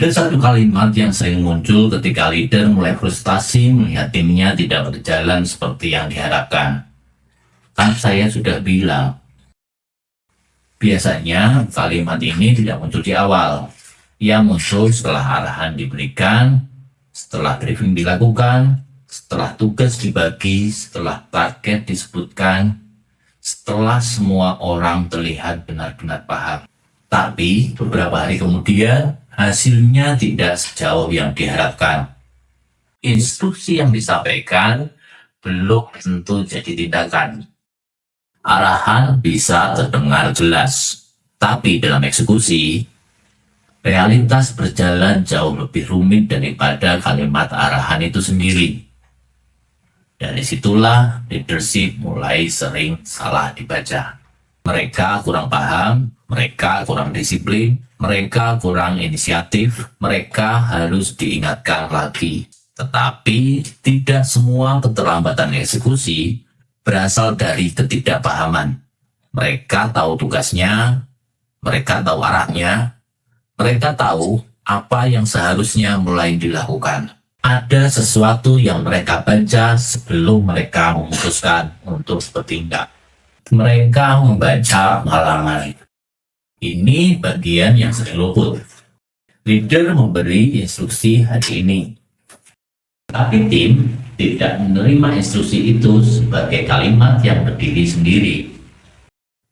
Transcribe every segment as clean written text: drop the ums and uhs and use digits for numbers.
Ada satu kalimat yang sering muncul ketika leader mulai frustasi melihat timnya tidak berjalan seperti yang diharapkan. Kan saya sudah bilang, biasanya kalimat ini tidak muncul di awal. Ia muncul setelah arahan diberikan, setelah briefing dilakukan, setelah tugas dibagi, setelah target disebutkan, setelah semua orang terlihat benar-benar paham. Tapi beberapa hari kemudian, hasilnya tidak sejauh yang diharapkan. Instruksi yang disampaikan belum tentu jadi tindakan. Arahan bisa terdengar jelas, tapi dalam eksekusi, realitas berjalan jauh lebih rumit daripada kalimat arahan itu sendiri. Dari situlah leadership mulai sering salah dibaca. Mereka kurang paham, mereka kurang disiplin, mereka kurang inisiatif, mereka harus diingatkan lagi. Tetapi tidak semua keterlambatan eksekusi berasal dari ketidakpahaman. Mereka tahu tugasnya, mereka tahu arahnya, mereka tahu apa yang seharusnya mulai dilakukan. Ada sesuatu yang mereka baca sebelum mereka memutuskan untuk bertindak. Mereka membaca pengalaman. Ini bagian yang sering luput. Leader memberi instruksi hari ini, tapi tim tidak menerima instruksi itu sebagai kalimat yang berdiri sendiri.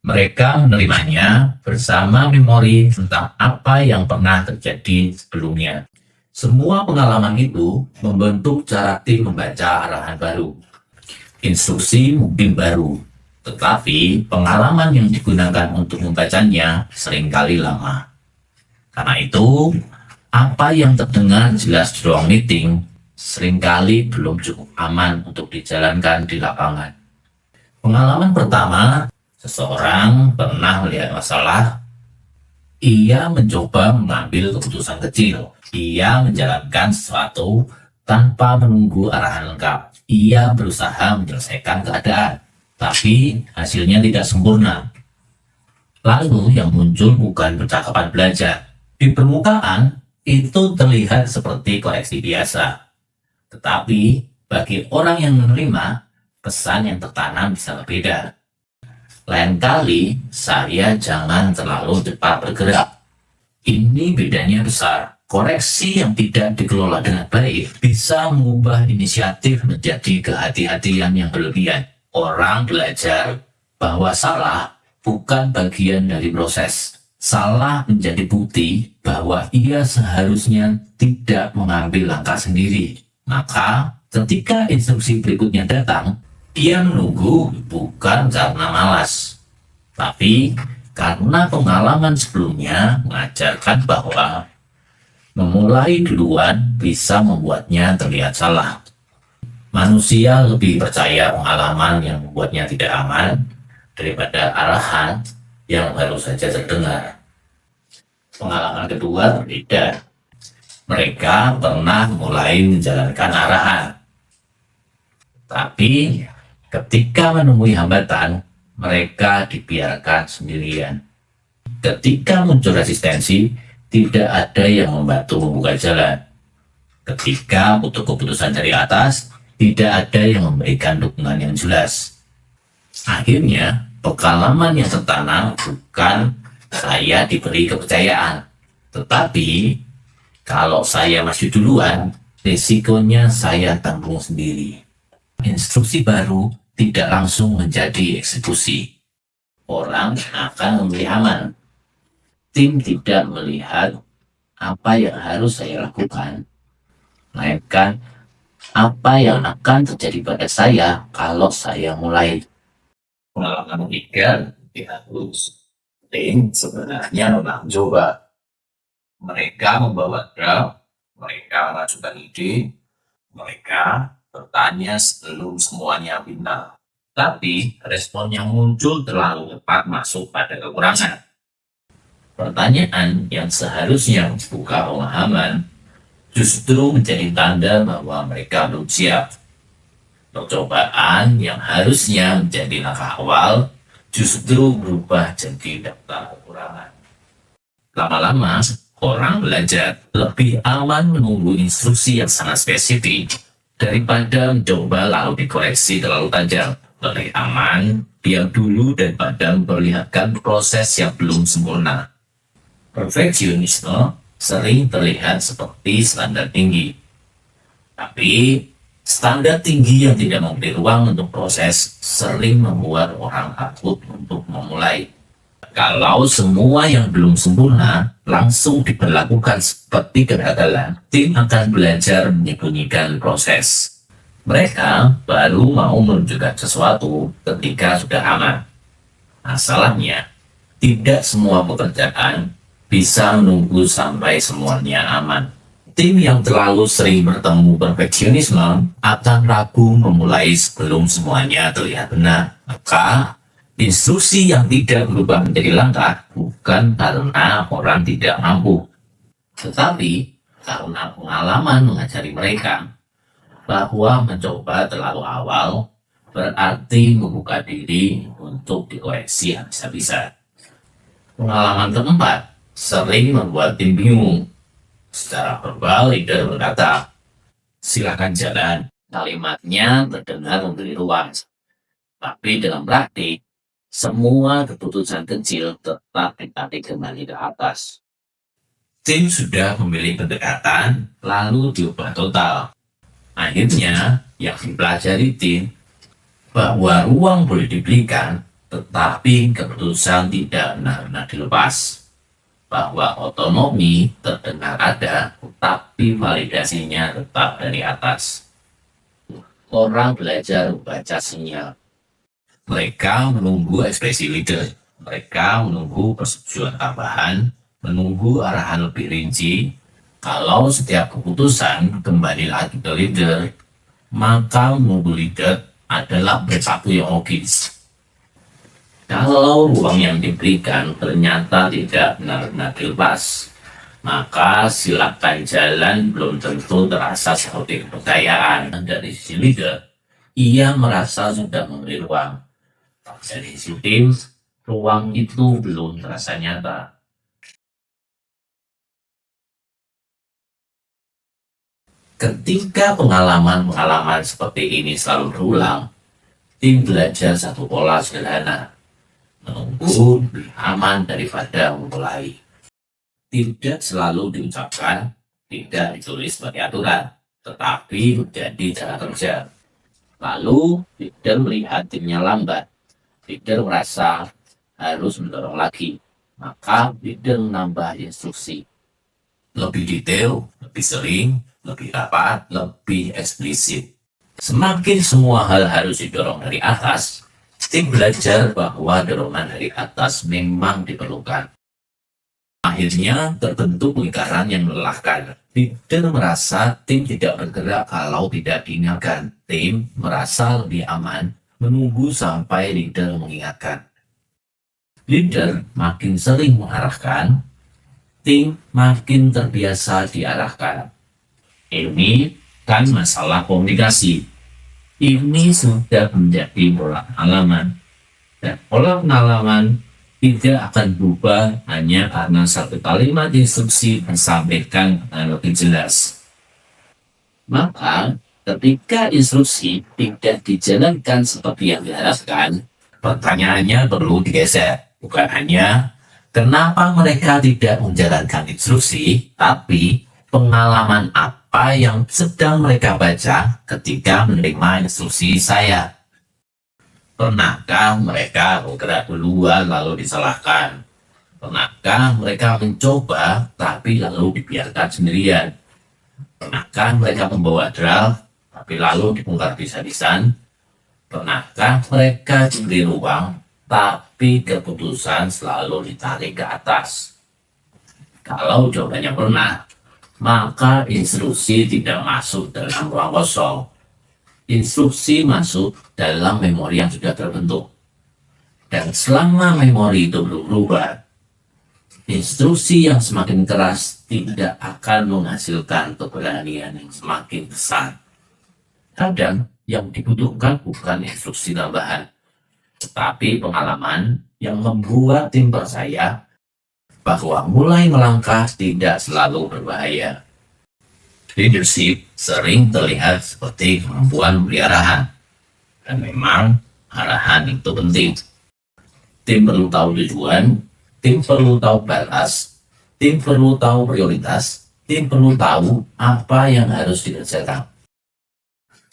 Mereka menerimanya bersama memori tentang apa yang pernah terjadi sebelumnya. Semua pengalaman itu membentuk cara tim membaca arahan baru. Instruksi mungkin baru, tetapi pengalaman yang digunakan untuk membacanya seringkali lama. Karena itu, apa yang terdengar jelas di ruang meeting seringkali belum cukup aman untuk dijalankan di lapangan. Pengalaman pertama, seseorang pernah melihat masalah. Ia mencoba mengambil keputusan kecil. Ia menjalankan sesuatu tanpa menunggu arahan lengkap. Ia berusaha menyelesaikan keadaan, tapi hasilnya tidak sempurna. Lalu yang muncul bukan percakapan belajar. Di permukaan, itu terlihat seperti koreksi biasa. Tetapi, bagi orang yang menerima, pesan yang tertanam bisa berbeda. Lain kali, saya jangan terlalu cepat bergerak. Ini bedanya besar. Koreksi yang tidak dikelola dengan baik bisa mengubah inisiatif menjadi kehati-hatian yang berlebihan. Orang belajar bahwa salah bukan bagian dari proses. Salah menjadi bukti bahwa ia seharusnya tidak mengambil langkah sendiri. Maka, ketika instruksi berikutnya datang, ia menunggu bukan karena malas, tapi karena pengalaman sebelumnya mengajarkan bahwa memulai duluan bisa membuatnya terlihat salah. Manusia lebih percaya pengalaman yang membuatnya tidak aman daripada arahan yang baru saja terdengar. Pengalaman kedua berbeda. Mereka pernah mulai menjalankan arahan, tapi ketika menemui hambatan, mereka dibiarkan sendirian. Ketika muncul resistensi, tidak ada yang membantu membuka jalan. Ketika butuh keputusan dari atas, tidak ada yang memberikan dukungan yang jelas. Akhirnya, pengalaman yang tertanam bukan saya diberi kepercayaan, tetapi kalau saya maju duluan, risikonya saya tanggung sendiri. Instruksi baru tidak langsung menjadi eksekusi. Orang akan memilih aman. Tim tidak melihat apa yang harus saya lakukan, melainkan apa yang akan terjadi pada saya kalau saya mulai. Pengalaman ketiga harus. Tim sebenarnya memang coba. Mereka membawa draft, mereka mengajukan ide, mereka bertanya sebelum semuanya final. Tapi respon yang muncul terlalu cepat masuk pada kekurangan. Pertanyaan yang seharusnya membuka pemahaman justru menjadi tanda bahwa mereka belum siap. Percobaan yang harusnya menjadi langkah awal justru berubah jadi daftar kekurangan. Lama-lama, Orang belajar lebih aman menunggu instruksi yang sangat spesifik daripada mencoba lalu dikoreksi terlalu tajam. Lebih aman diam dulu daripada memperlihatkan proses yang belum sempurna. Perfeksionisme sering terlihat seperti standar tinggi. Tapi standar tinggi yang tidak memberi ruang untuk proses sering membuat orang takut untuk memulai. Kalau semua yang belum sempurna langsung diperlakukan seperti kegagalan, tim akan belajar menyembunyikan proses. Mereka baru mau menunjukkan sesuatu ketika sudah aman. Masalahnya, tidak semua pekerjaan bisa menunggu sampai semuanya aman. Tim yang terlalu sering bertemu perfeksionisme akan ragu memulai sebelum semuanya terlihat benar. Maka, instruksi yang tidak berubah menjadi langkah bukan karena orang tidak mampu, tetapi karena pengalaman mengajari mereka bahwa mencoba terlalu awal berarti membuka diri untuk dikoreksi habis-habisan. Pengalaman keempat sering membuat tim bingung. Secara verbal, leader berkata, "Silakan jalan." Kalimatnya terdengar memberi ruang. Tapi dalam praktik, semua keputusan kecil tetap ditarik kembali ke atas. Tim sudah memilih pendekatan, lalu diubah total. Akhirnya, yang dipelajari tim, bahwa ruang boleh diberikan, tetapi keputusan tidak benar-benar dilepas. Bahwa otonomi terdengar ada, tapi validasinya tetap dari atas. Orang belajar membaca sinyal. Mereka menunggu ekspresi leader, mereka menunggu persetujuan tambahan, menunggu arahan lebih rinci. Kalau setiap keputusan kembali lagi ke leader, maka menunggu leader adalah bersatu yang logis. Kalau ruang yang diberikan ternyata tidak benar-benar dilepas, maka silakan jalan belum tentu terasa seperti kepercayaan. Dari sisi leader, ia merasa sudah memberi ruang. Dari sisi tim, ruang itu belum terasa nyata. Ketika pengalaman-pengalaman seperti ini selalu berulang, tim belajar satu pola sederhana. Menunggu lebih aman daripada memulai. Tidak selalu diucapkan, tidak ditulis sebagai aturan, tetapi menjadi cara kerja. Lalu, leader melihat timnya lambat. Leader merasa harus mendorong lagi, maka leader menambah instruksi. Lebih detail, lebih sering, lebih rapat, lebih eksplisit. Semakin semua hal harus didorong dari atas, tim belajar bahwa dorongan dari atas memang diperlukan. Akhirnya terbentuk lingkaran yang melelahkan. Leader merasa tim tidak bergerak kalau tidak diingatkan. Tim merasa lebih aman menunggu sampai leader mengingatkan. Leader makin sering mengarahkan, tim makin terbiasa diarahkan. Ini kan masalah komunikasi. Ini sudah menjadi pola pengalaman. Dan pola pengalaman tidak akan berubah hanya karena satu kalimat instruksi disampaikan dengan lebih jelas. Maka, ketika instruksi tidak dijalankan seperti yang diharapkan, pertanyaannya perlu digeser. Bukan hanya kenapa mereka tidak menjalankan instruksi, tapi pengalaman apa yang sedang mereka baca ketika menerima instruksi saya. Pernahkah mereka bergerak duluan lalu disalahkan? Pernahkah mereka mencoba tapi lalu dibiarkan sendirian? Pernahkah mereka membawa draft tapi lalu dibongkar habis-habisan? Pernahkah mereka diberi ruang tapi keputusan selalu ditarik ke atas? Kalau jawabannya pernah, maka instruksi tidak masuk dalam ruang kosong. Instruksi masuk dalam memori yang sudah terbentuk. Dan selama memori itu belum berubah, instruksi yang semakin keras tidak akan menghasilkan keberanian yang semakin besar. Kadang yang dibutuhkan bukan instruksi tambahan, tetapi pengalaman yang membuat tim percaya bahwa mulai melangkah tidak selalu berbahaya. Leadership sering terlihat seperti kemampuan memberi arahan, dan memang arahan itu penting. Tim perlu tahu tujuan, tim perlu tahu batas, tim perlu tahu prioritas, tim perlu tahu apa yang harus dikerjakan.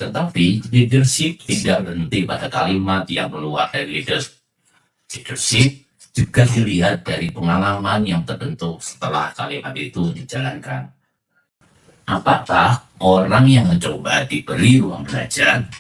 Tetapi leadership tidak berhenti pada kalimat yang keluar dari leaders. Leadership juga dilihat dari pengalaman yang terbentuk setelah kalimat itu dijalankan. Apakah orang yang mencoba diberi ruang belajar?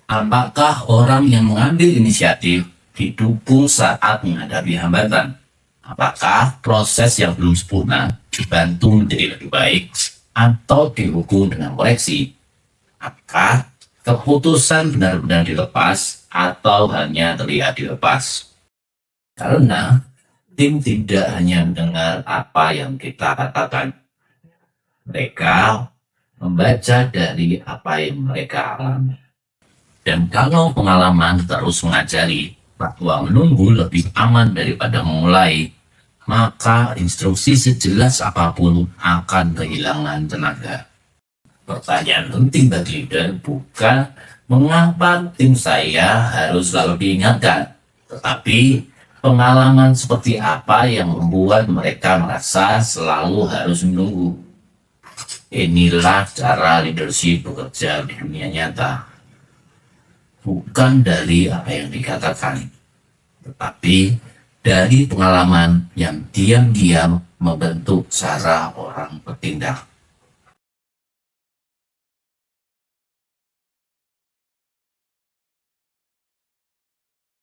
Apakah orang yang mengambil inisiatif didukung saat menghadapi hambatan? Apakah proses yang belum sempurna dibantu menjadi lebih baik atau didukung dengan koreksi? Apakah keputusan benar-benar dilepas atau hanya terlihat dilepas? Karena tim tidak hanya mendengar apa yang kita katakan, mereka membaca dari apa yang mereka alami. Dan kalau pengalaman terus mengajari bahwa menunggu lebih aman daripada memulai, maka instruksi sejelas apapun akan kehilangan tenaga. Pertanyaan penting bagi leader bukan mengapa tim saya harus selalu diingatkan, tetapi pengalaman seperti apa yang membuat mereka merasa selalu harus menunggu. Inilah cara leadership bekerja di dunia nyata. Bukan dari apa yang dikatakan, tetapi dari pengalaman yang diam-diam membentuk cara orang bertindak.